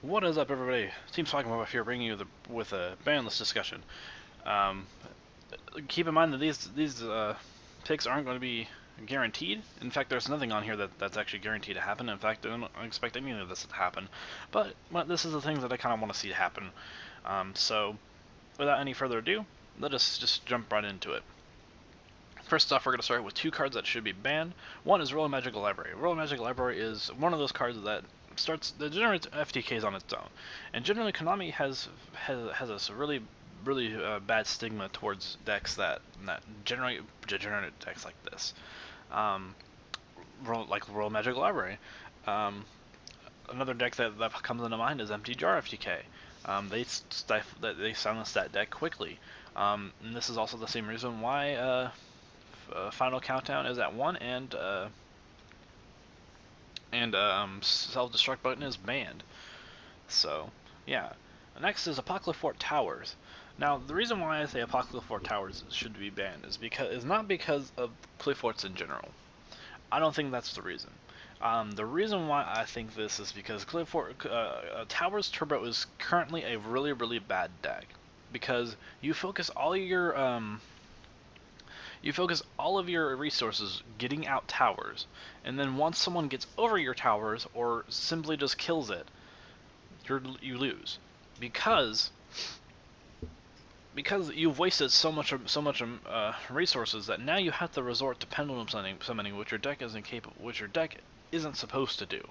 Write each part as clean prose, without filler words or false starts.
What is up, everybody? Team Talking About here, bringing you with a banlist discussion. Um, Keep in mind that these picks aren't going to be guaranteed. In fact, there's nothing on here that's actually guaranteed to happen. In fact, I don't expect any of this to happen. But this is the things that I kind of want to see happen. So, without any further ado, let us just jump right into it. First off, we're going to start with two cards that should be banned. One is Royal Magical Library. Royal Magical Library is one of those cards that generates FTKs on its own, and generally Konami has a really bad stigma towards decks that generate degenerate decks like this, um, like Royal Magical Library. Um, Another deck that comes into mind is Empty Jar FTK. They silence that deck quickly, and this is also the same reason why Final Countdown is at 1 and self-destruct button is banned. So, yeah. Next is Apocalypse Towers. Now, the reason why I say Apocalypse Towers should be banned is not because of Cliff in general. I don't think that's the reason. The reason why I think this is because Towers Turbo is currently a really bad deck because you focus all of your resources getting out towers, and then once someone gets over your towers or simply just kills it, you lose because you've wasted so much resources that now you have to resort to pendulum summoning, which your deck isn't supposed to do.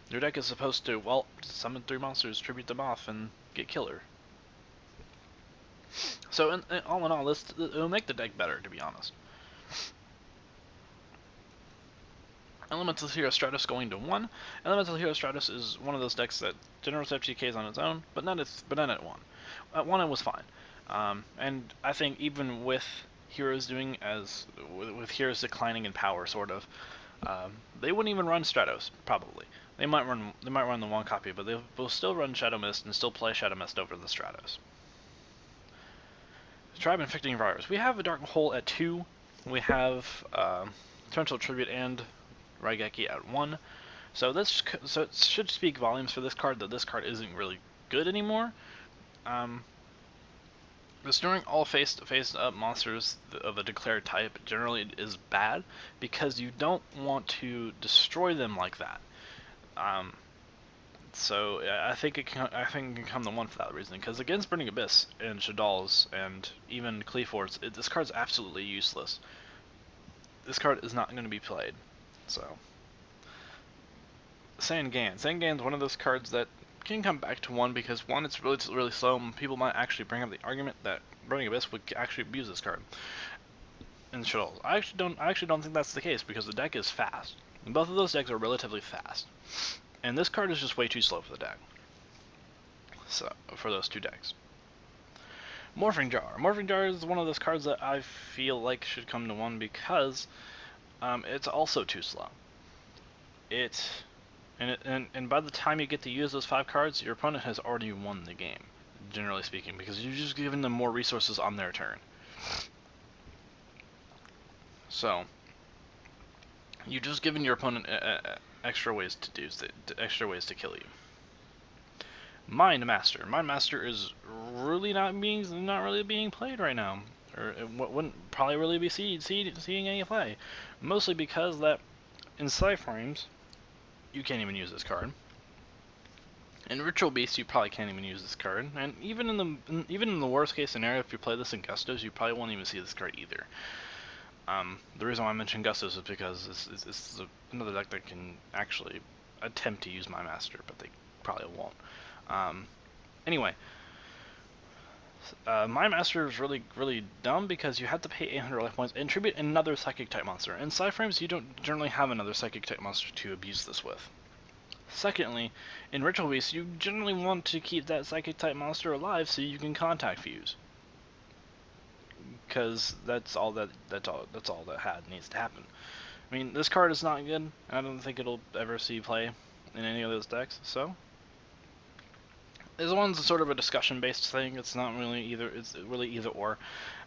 Your deck is supposed to, well, summon 3 monsters, tribute them off, and get killer. So all in all, it'll make the deck better, to be honest. Elemental Hero Stratus going to 1. Elemental Hero Stratus is one of those decks that generates FTKs on its own, but not at 1. At 1 it was fine. And I think even with heroes with heroes declining in power, sort of, they wouldn't even run Stratos, probably. They might run the 1 copy, but they'll still run Shadow Mist and still play Shadow Mist over the Stratos. Tribe Infecting Virus. We have a Dark Hole at 2. We have Torrential Tribute and Raigeki at 1. So it should speak volumes for this card that this card isn't really good anymore. Restoring all face-up monsters of a declared type generally is bad because you don't want to destroy them like that. So I think it can come the 1 for that reason, because against Burning Abyss and Shadal's and even Cleaforts, this card's absolutely useless. This card is not going to be played. So Sangan's one of those cards that can come back to 1 because 1, it's really slow, and people might actually bring up the argument that Burning Abyss would actually abuse this card. And Shadal's. I actually don't think that's the case because the deck is fast. And both of those decks are relatively fast. And this card is just way too slow for the deck. So, for those 2 decks. Morphing Jar. Morphing Jar is one of those cards that I feel like should come to 1 because it's also too slow. And by the time you get to use those 5 cards, your opponent has already won the game, generally speaking, because you're just giving them more resources on their turn. So, you've just given your opponent extra ways to kill you. Mind Master. Mind Master is really not really being played right now, or it wouldn't probably really be seeing any play, mostly because that in Cyframes you can't even use this card. In Ritual Beast you probably can't even use this card, and even in the worst case scenario, if you play this in Gustos, you probably won't even see this card either. The reason why I mentioned Gustos is because this is another deck that can actually attempt to use My Master, but they probably won't. Anyway, My Master is really dumb because you have to pay 800 life points and tribute another Psychic type monster. In Cyframes, you don't generally have another Psychic type monster to abuse this with. Secondly, in Ritual Beast, you generally want to keep that Psychic type monster alive so you can Contact Fuse, because that's all that needs to happen. I mean, this card is not good. I don't think it'll ever see play in any of those decks. So this one's sort of a discussion-based thing. It's not really either. It's really either or.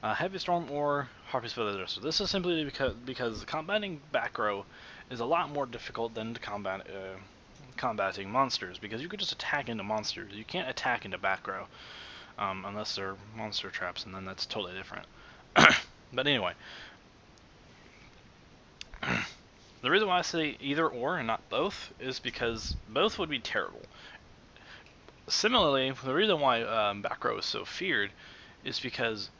Heavy Storm or Harpy's Feather. So this is simply because combating back row is a lot more difficult than to combat combating monsters, because you could just attack into monsters. You can't attack into back row unless they're monster traps, and then that's totally different. But anyway, the reason why I say either or and not both is because both would be terrible. Similarly, the reason why back row is so feared is because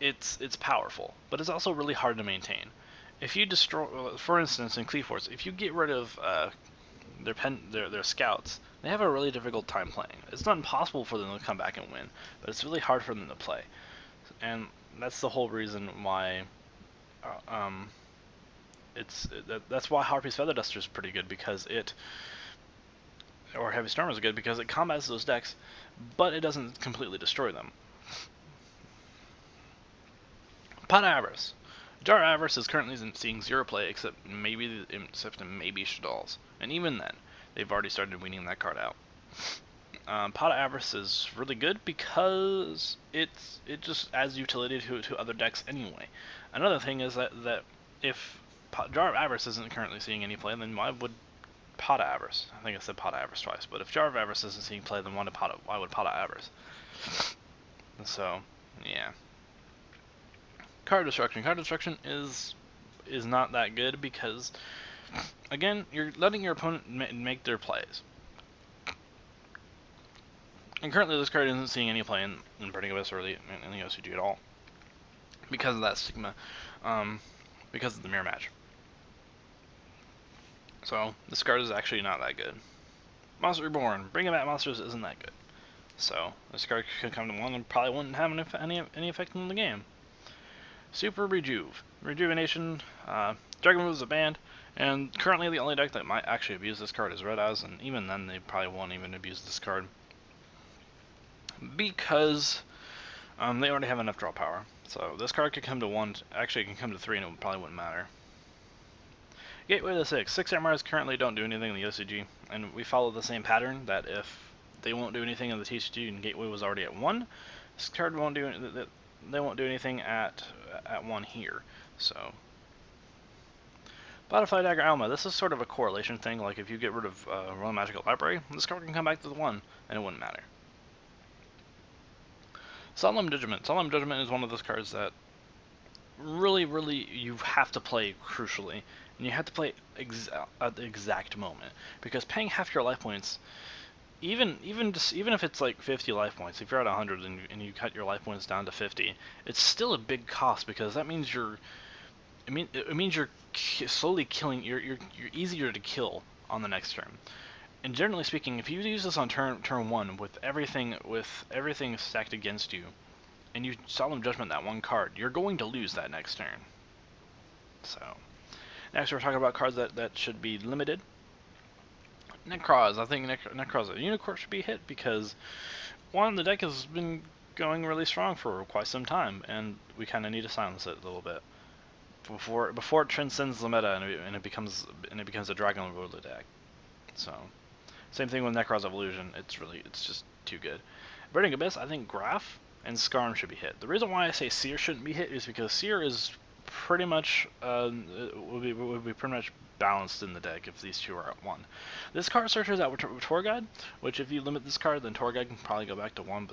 it's powerful, but it's also really hard to maintain. If you destroy, for instance, in Cleaforce, if you get rid of their scouts, they have a really difficult time playing. It's not impossible for them to come back and win, but it's really hard for them to play, and that's the whole reason why. That's why Harpy's Feather Duster is pretty good, because or Heavy Storm is good because it combats those decks, but it doesn't completely destroy them. Pot Avarice. Jar Avarice is currently seeing 0 play, except in maybe Shadal's, and even then, they've already started weaning that card out. Pot Avarice is really good because it just adds utility to other decks anyway. Another thing is that if Jar of Avarice isn't currently seeing any play, then why would Pot Avarice? I think I said Pot Avarice twice, but if Jar of Avarice isn't seeing play, then why would Pot Avarice? So, yeah. Card destruction. Card destruction is not that good because, again, you're letting your opponent make their plays. And currently this card isn't seeing any play in Burning Abyss or in the OCG at all, because of that stigma, because of the mirror match. So this card is actually not that good. Monster Reborn. Bringing back monsters isn't that good. So this card could come to 1 and probably wouldn't have any effect on the game. Super Rejuvenation. Dragon Move is a banned, and currently the only deck that might actually abuse this card is Red Eyes, and even then they probably won't even abuse this card, because they already have enough draw power. So this card could come to 1, actually it can come to 3, and it probably wouldn't matter. Gateway to 6. 6 MRs currently don't do anything in the OCG, and we follow the same pattern that if they won't do anything in the TCG and Gateway was already at 1, this card won't do they won't do anything at 1 here. So Butterfly Dagger Alma. This is sort of a correlation thing. Like if you get rid of Royal Magical Library, this card can come back to the 1, and it wouldn't matter. Solemn Judgment. Solemn Judgment is one of those cards that really you have to play crucially, and you have to play at the exact moment, because paying half your life points, even if it's like 50 life points, if you're at 100 and you cut your life points down to 50, it's still a big cost, because that means it means you're slowly killing. You're easier to kill on the next turn. And generally speaking, if you use this on turn 1 with everything stacked against you, and you Solemn Judgment that 1 card, you're going to lose that next turn. So, next we're talking about cards that should be limited. Necroz. I think Necroz, a Unicorn, should be hit because, 1, the deck has been going really strong for quite some time, and we kind of need to silence it a little bit before it transcends the meta and it becomes a Dragon Ruler deck. So, same thing with Necroz Evolution. It's just too good. Burning Abyss, I think Graph and Skarm should be hit. The reason why I say Seer shouldn't be hit is because Seer is pretty much would be pretty much balanced in the deck if these 2 are at 1. This card searches out Tour Guide, which if you limit this card, then Tour Guide can probably go back to 1,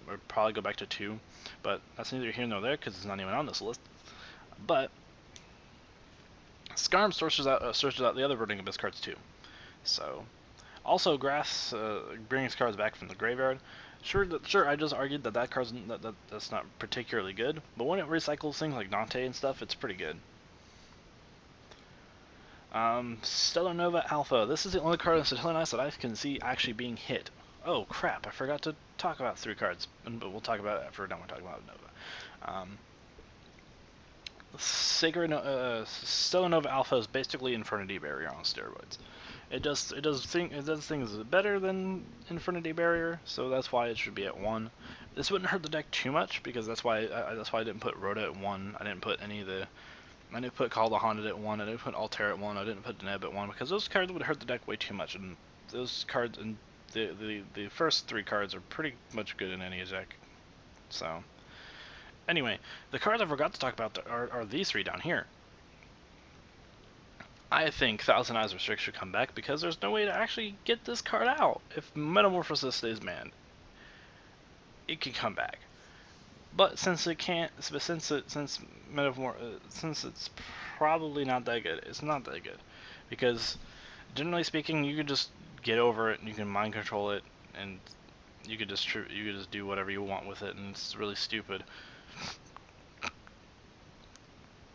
or probably go back to 2. But that's neither here nor there because it's not even on this list. But Skarm searches out the other Burning Abyss cards too. So, also Grass brings cards back from the graveyard. Sure, I just argued that card's that's not particularly good, but when it recycles things like Dante and stuff, it's pretty good. Stellar Nova Alpha. This is the only card in Stellar Nice that I can see actually being hit. Oh crap! I forgot to talk about 3 cards, but we'll talk about it after we're done. We're talking about Nova. Stellar Nova Alpha is basically Infernity Barrier on steroids. It does things better than Infernity Barrier, so that's why it should be at 1. This wouldn't hurt the deck too much because that's why I didn't put Rhoda at 1. I didn't put I didn't put Call the Haunted at 1. I didn't put Altair at 1. I didn't put Deneb at 1 because those cards would hurt the deck way too much, and those cards and the first 3 cards are pretty much good in any deck. So anyway, the cards I forgot to talk about are these 3 down here. I think Thousand Eyes Restrict should come back because there's no way to actually get this card out. If Metamorphosis stays banned, it can come back. But since it can't, since it's probably not that good, it's not that good, because generally speaking, you could just get over it and you can mind control it, and you could just do whatever you want with it, and it's really stupid.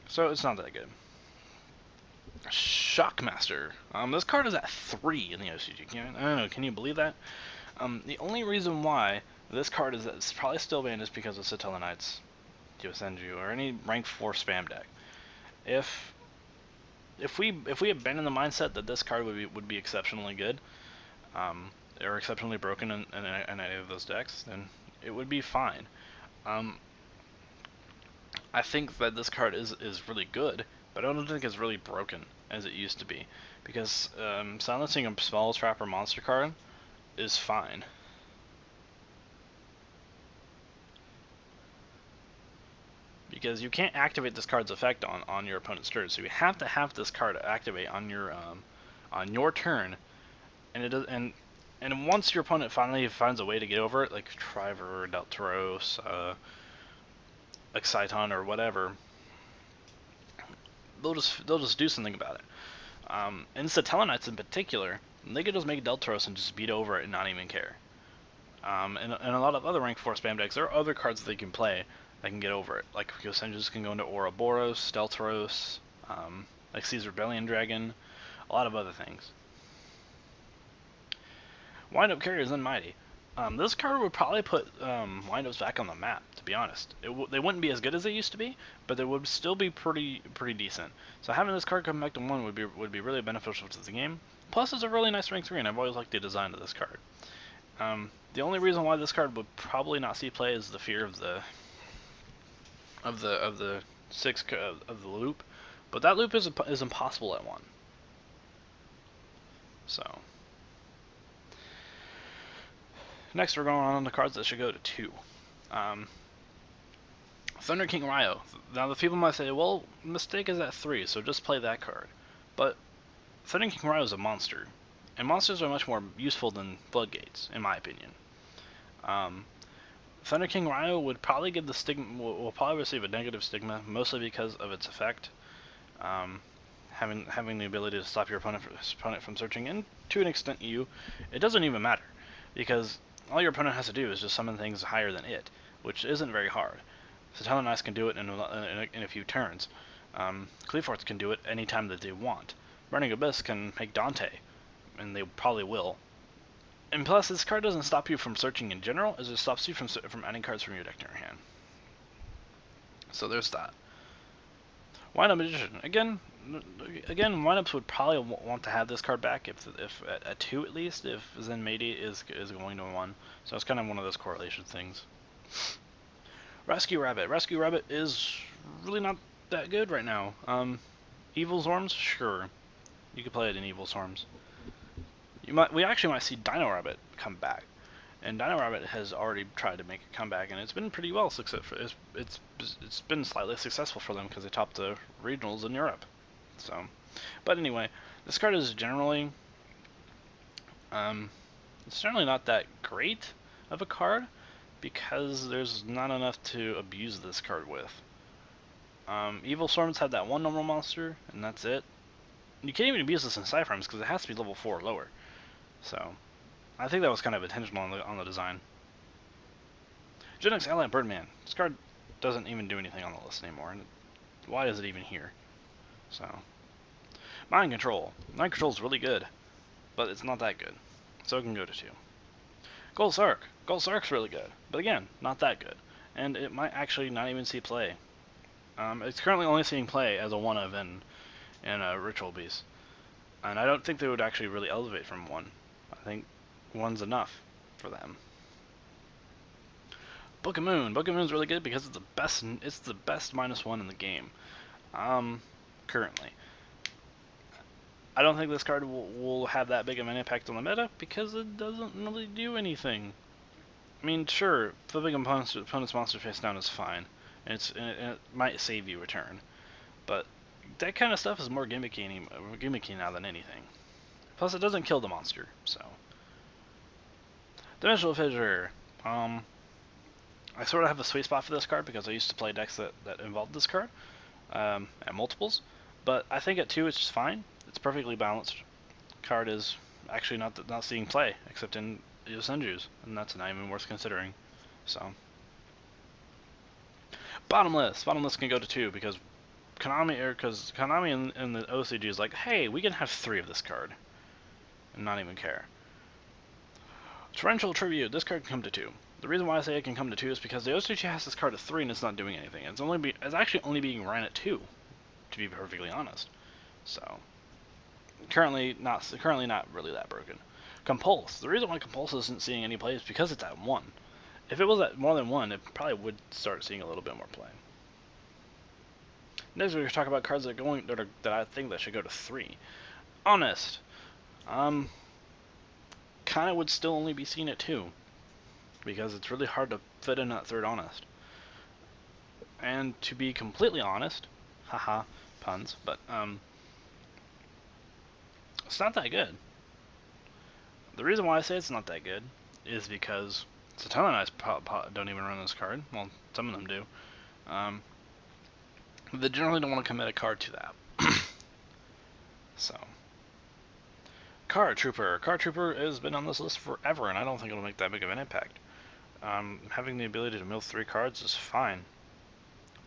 So it's not that good. Shockmaster. This card is at 3 in the OCG. I don't know. Can you believe that? The only reason why this card is probably still banned is because of Satella Knights, Yosenju, or any rank 4 spam deck. If we abandon the mindset that this card would be exceptionally good, or exceptionally broken in any of those decks, then it would be fine. I think that this card is really good, but I don't think it's really broken as it used to be, because silencing a spell trap or monster card is fine. Because you can't activate this card's effect on your opponent's turn, so you have to have this card activate on your turn, and it does, and once your opponent finally finds a way to get over it, like Triver, Deltaros, Exciton, or whatever, they'll just do something about it. And Satella Knights in particular, they could just make Deltaros and just beat over it and not even care. And a lot of other rank 4 spam decks, there are other cards that they can play that can get over it. Like Yosenjus can go into Ouroboros, Deltaros, like Caesar Rebellion Dragon, a lot of other things. Wind-Up Carriers and Mighty. This card would probably put wind-ups back on the map, to be honest. They wouldn't be as good as they used to be, but they would still be pretty decent. So having this card come back to 1 would be really beneficial to the game. Plus, it's a really nice rank 3, and I've always liked the design of this card. The only reason why this card would probably not see play is the fear of the loop, but that loop is impossible at 1. So next, we're going on the cards that should go to 2. Thunder King Ryo. Now the people might say, well, Mistake is at 3, so just play that card. But Thunder King Ryo is a monster, and monsters are much more useful than Floodgates, in my opinion. Thunder King Ryo would probably get the stigma. Will probably receive a negative stigma, mostly because of its effect, having the ability to stop your opponent from searching, and to an extent you. It doesn't even matter, because all your opponent has to do is just summon things higher than it, which isn't very hard. Satella Knights can do it in a few turns. Cleaforts can do it anytime that they want. Burning Abyss can make Dante, and they probably will. And plus, this card doesn't stop you from searching in general, as it stops you from adding cards from your deck to your hand. So there's that. Wind-Up Magician. Again, Wind-Ups would probably want to have this card back if at 2 at least, if Zen Meiji is going to 1. So it's kind of one of those correlation things. Rescue Rabbit. Rescue Rabbit is really not that good right now. Evil Zorms, sure, you could play it in Evil Zorms. We actually might see Dino Rabbit come back, and Dino Rabbit has already tried to make a comeback, and it's been pretty well successful. It's been slightly successful for them because they topped the regionals in Europe. So, but anyway, this card is generally it's certainly not that great of a card because there's not enough to abuse this card with. Evil Storms had that one normal monster, and that's it. You can't even abuse this in Cypherms because it has to be level 4 or lower. So, I think that was kind of intentional on the design. Genix Allied Birdman. This card doesn't even do anything on the list anymore, and why is it even here? So, Mind Control. Mind Control is really good, but it's not that good. So it can go to 2. Gold Sark. Gold Sark's really good, but again, not that good. And it might actually not even see play. It's currently only seeing play as a 1-of in a Ritual Beast. And I don't think they would actually really elevate from 1. I think 1's enough for them. Book of Moon. Book of Moon's really good because it's the best -1 in the game. Currently. I don't think this card will have that big of an impact on the meta because it doesn't really do anything. I mean, sure, flipping opponent's monster face down is fine, and it might save you a turn, but that kind of stuff is more gimmicky now than anything. Plus, it doesn't kill the monster, so. Dimensional Fissure. I sort of have a sweet spot for this card because I used to play decks that involved this card at multiples, but I think at 2 it's just fine. It's perfectly balanced. Card is actually not seeing play except in Yosenju's, and that's not even worth considering. So, Bottomless can go to 2 because Konami in the OCG is like, hey, we can have 3 of this card, and not even care. Torrential Tribute. This card can come to 2. The reason why I say it can come to 2 is because the OCG has this card at 3 and it's not doing anything. It's actually only being ran at 2, to be perfectly honest. So, currently not really that broken. Compulse. The reason why Compulse isn't seeing any play is because it's at 1. If it was at more than 1, it probably would start seeing a little bit more play. Next, we're going to talk about cards that I think that should go to 3. Honest. Kind of would still only be seen at 2 because it's really hard to fit in that third Honest. And to be completely honest, haha, puns, but it's not that good. The reason why I say it's not that good is because it's a ton of nice don't even run this card. Well, some of them do. They generally don't want to commit a card to that. So, Card Trooper. Card Trooper has been on this list forever, and I don't think it'll make that big of an impact. Having the ability to mill 3 cards is fine,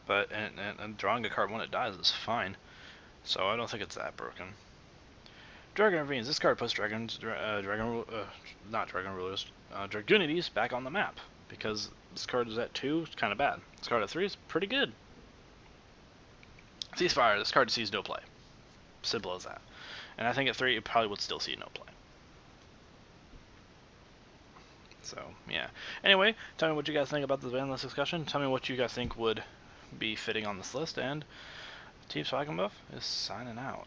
but and drawing a card when it dies is fine. So I don't think it's that broken. Dragon Ravines. This card puts Dragunities back on the map because this card is at 2. It's kind of bad. This card at 3 is pretty good. Ceasefire. This card sees no play. Simple as that. And I think at 3 it probably would still see no play. So, yeah. Anyway, tell me what you guys think about the ban list discussion. Tell me what you guys think would be fitting on this list. And Team Swag and Buff is signing out.